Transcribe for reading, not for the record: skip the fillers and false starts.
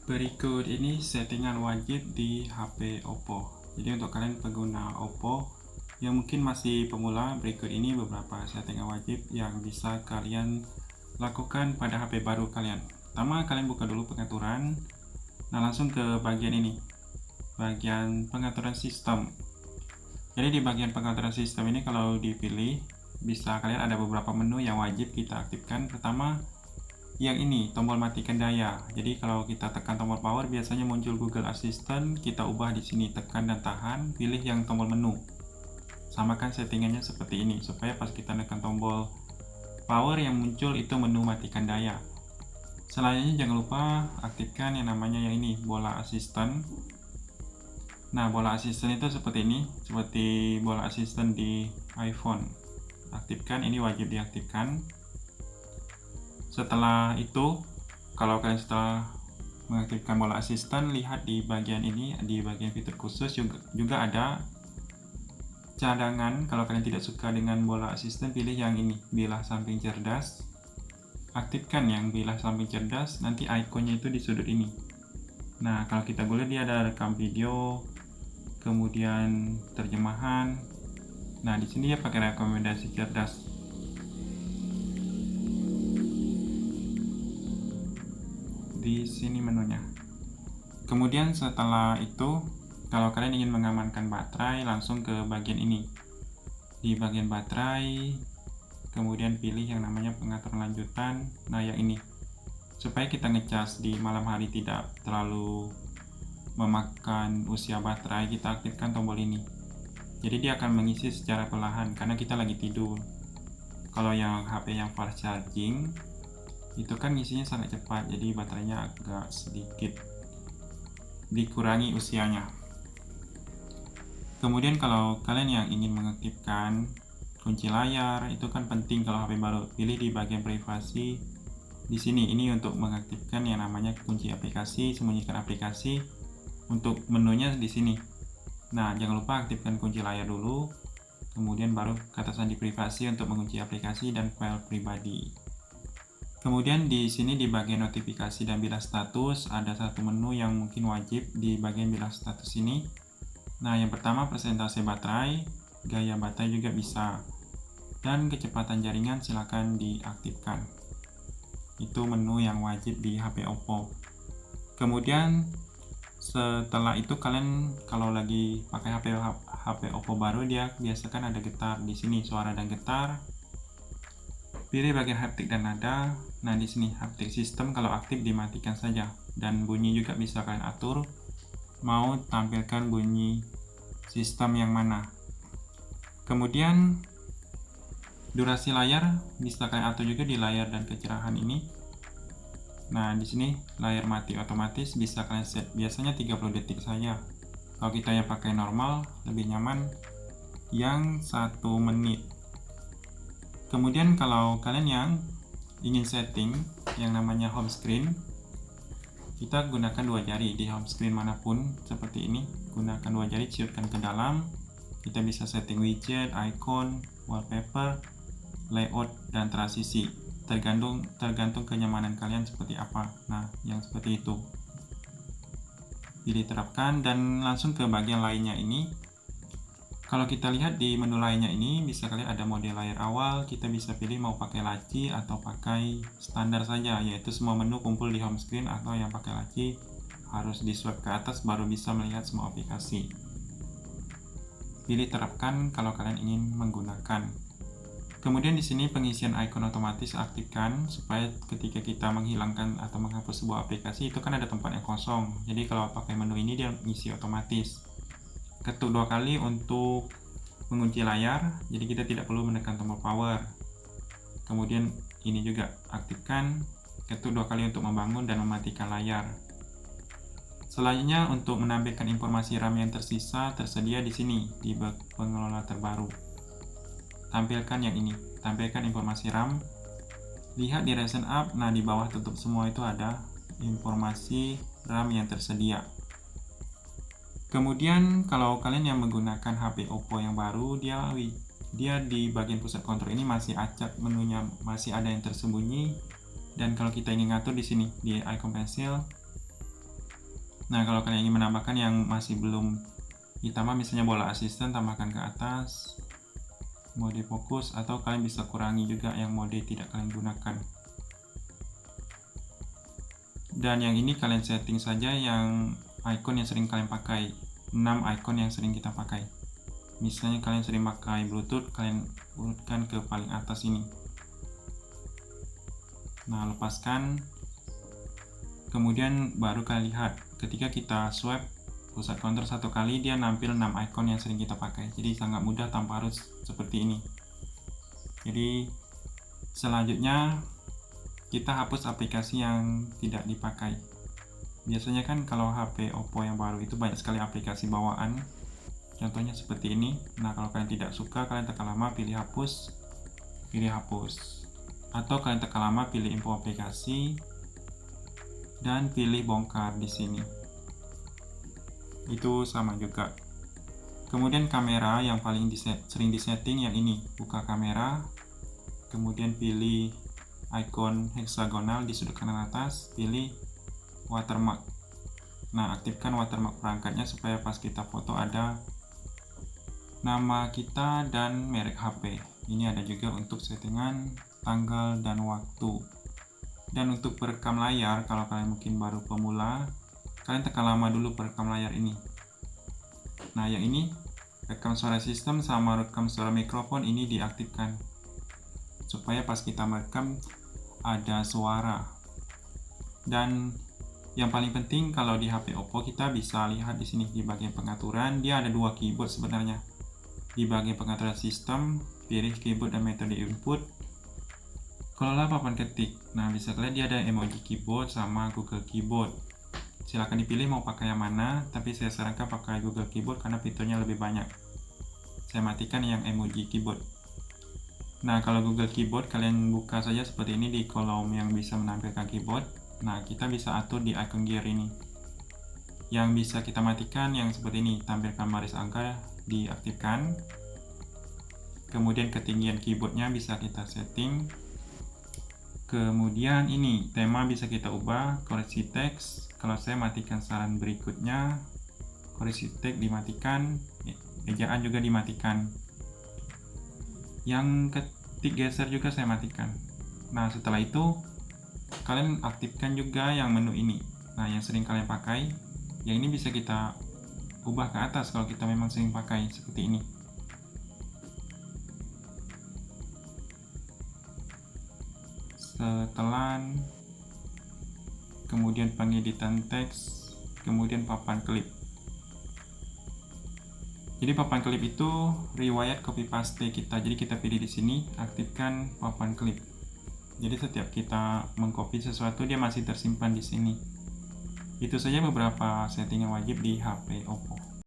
Berikut ini settingan wajib di HP Oppo. Jadi untuk kalian pengguna Oppo yang mungkin masih pemula, berikut ini beberapa settingan wajib yang bisa kalian lakukan pada HP baru kalian. Pertama, kalian buka dulu pengaturan. Nah, langsung ke bagian ini, bagian pengaturan sistem. Jadi di bagian pengaturan sistem ini kalau dipilih, bisa kalian ada beberapa menu yang wajib kita aktifkan. Pertama, yang ini tombol matikan daya. Jadi kalau kita tekan tombol power biasanya muncul Google Assistant, kita ubah di sini tekan dan tahan, pilih yang tombol menu. Samakan settingannya seperti ini supaya pas kita tekan tombol power yang muncul itu menu matikan daya. Selanjutnya jangan lupa aktifkan yang namanya yang ini, bola assistant. Nah, bola assistant itu seperti ini, seperti bola assistant di iPhone. Aktifkan, ini wajib diaktifkan. Setelah itu, kalau kalian setelah mengaktifkan bola asisten, lihat di bagian ini, di bagian fitur khusus juga ada cadangan. Kalau kalian tidak suka dengan bola asisten, pilih yang ini, bilah samping cerdas. Aktifkan yang bilah samping cerdas, nanti ikonnya itu di sudut ini. Nah, kalau kita boleh dia ada rekam video, kemudian terjemahan. Nah, di sini dia pakai rekomendasi cerdas. Di sini menunya. Kemudian setelah itu, kalau kalian ingin mengamankan baterai, langsung ke bagian ini. Di bagian baterai, kemudian pilih yang namanya pengaturan lanjutan. Nah, yang ini. Supaya kita ngecas di malam hari tidak terlalu memakan usia baterai, kita aktifkan tombol ini. Jadi dia akan mengisi secara perlahan karena kita lagi tidur. Kalau yang HP yang fast charging, itu kan ngisinya sangat cepat, jadi baterainya agak sedikit dikurangi usianya. Kemudian kalau kalian yang ingin mengaktifkan kunci layar, itu kan penting kalau HP baru, pilih di bagian privasi di sini. Ini untuk mengaktifkan yang namanya kunci aplikasi, sembunyikan aplikasi. Untuk menunya di sini. Nah, jangan lupa aktifkan kunci layar dulu, kemudian baru ke atasan di privasi untuk mengunci aplikasi dan file pribadi. Kemudian di sini di bagian notifikasi dan bilah status ada satu menu yang mungkin wajib di bagian bilah status ini. Nah, yang pertama persentase baterai, gaya baterai juga bisa, dan kecepatan jaringan silakan diaktifkan. Itu menu yang wajib di HP Oppo. Kemudian setelah itu kalian kalau lagi pakai HP Oppo baru, dia biasakan ada getar di sini, suara dan getar. Pilih bagian haptik dan nada. Nah, di sini haptik sistem kalau aktif dimatikan saja, dan bunyi juga bisa kalian atur mau tampilkan bunyi sistem yang mana. Kemudian durasi layar bisa kalian atur juga di layar dan kecerahan ini. Nah, di sini layar mati otomatis bisa kalian set, biasanya 30 detik saja. Kalau kita yang pakai normal lebih nyaman yang 1 menit. Kemudian kalau kalian yang ingin setting yang namanya home screen, kita gunakan 2 jari di home screen manapun seperti ini. Gunakan 2 jari, ciutkan ke dalam. Kita bisa setting widget, icon, wallpaper, layout, dan transisi. Tergantung kenyamanan kalian seperti apa. Nah, yang seperti itu. Pilih terapkan dan langsung ke bagian lainnya ini. Kalau kita lihat di menu lainnya ini, bisa kalian ada mode layar awal, kita bisa pilih mau pakai laci atau pakai standar saja, yaitu semua menu kumpul di home screen, atau yang pakai laci harus di swipe ke atas baru bisa melihat semua aplikasi. Pilih terapkan kalau kalian ingin menggunakan. Kemudian di sini pengisian icon otomatis aktifkan supaya ketika kita menghilangkan atau menghapus sebuah aplikasi itu kan ada tempat yang kosong. Jadi kalau pakai menu ini dia ngisi otomatis. Ketuk 2 kali untuk mengunci layar, jadi kita tidak perlu menekan tombol power. Kemudian ini juga aktifkan, ketuk 2 kali untuk membangun dan mematikan layar. Selanjutnya untuk menampilkan informasi RAM yang tersisa tersedia di sini di pengelola terbaru. Tampilkan yang ini, tampilkan informasi RAM. Lihat di recent app, nah di bawah tutup semua itu ada informasi RAM yang tersedia. Kemudian kalau kalian yang menggunakan HP Oppo yang baru, dia di bagian pusat kontrol ini masih acak menunya, masih ada yang tersembunyi. Dan kalau kita ingin ngatur di sini di icon pensil, Nah, kalau kalian ingin menambahkan yang masih belum ditambah, misalnya bola asisten, tambahkan ke atas, mode fokus, atau kalian bisa kurangi juga yang mode tidak kalian gunakan. Dan yang ini kalian setting saja yang icon yang sering kalian pakai, 6 icon yang sering kita pakai. Misalnya kalian sering pakai Bluetooth, kalian urutkan ke paling atas ini. Nah, lepaskan. Kemudian baru kalian lihat, ketika kita swipe pusat counter satu kali, dia nampil 6 icon yang sering kita pakai. Jadi sangat mudah tanpa harus seperti ini. Jadi selanjutnya kita hapus aplikasi yang tidak dipakai. Biasanya kan kalau HP Oppo yang baru itu banyak sekali aplikasi bawaan, contohnya seperti ini. Nah, kalau kalian tidak suka, kalian tekan lama, pilih hapus, atau kalian tekan lama, pilih info aplikasi, dan pilih bongkar di sini. Itu sama juga. Kemudian kamera yang paling sering disetting yang ini, buka kamera, kemudian pilih icon heksagonal di sudut kanan atas, pilih watermark. Nah, aktifkan watermark perangkatnya supaya pas kita foto ada nama kita dan merek HP. Ini ada juga untuk settingan tanggal dan waktu. Dan untuk perekam layar, kalau kalian mungkin baru pemula, kalian tekan lama dulu perekam layar ini. Nah, yang ini rekam suara sistem sama rekam suara mikrofon ini diaktifkan supaya pas kita merekam ada suara. Dan yang paling penting kalau di HP Oppo, kita bisa lihat di sini di bagian pengaturan, dia ada 2 keyboard sebenarnya. Di bagian pengaturan sistem, pilih keyboard dan metode input, kelola papan ketik. Nah, bisa kalian dia ada emoji keyboard sama Google Keyboard. Silahkan dipilih mau pakai yang mana, tapi saya sarankan pakai Google Keyboard karena fiturnya lebih banyak. Saya matikan yang emoji keyboard. Nah, kalau Google Keyboard kalian buka saja seperti ini di kolom yang bisa menampilkan keyboard. Nah, kita bisa atur di icon gear ini. Yang bisa kita matikan yang seperti ini, tampilkan baris angka diaktifkan. Kemudian ketinggian keyboardnya bisa kita setting. Kemudian ini tema bisa kita ubah, koreksi teks. Kalau saya matikan saran berikutnya, koreksi teks dimatikan, ejaan juga dimatikan. Yang ketik geser juga saya matikan. Nah, setelah itu kalian aktifkan juga yang menu ini. Nah, yang sering kalian pakai, yang ini bisa kita ubah ke atas kalau kita memang sering pakai seperti ini. Setelan, kemudian pengeditan teks, kemudian papan klip. Jadi papan klip itu riwayat copy paste kita. Jadi kita pilih di sini, aktifkan papan klip. Jadi setiap kita mengcopy sesuatu, dia masih tersimpan di sini. Itu saja beberapa setting yang wajib di HP Oppo.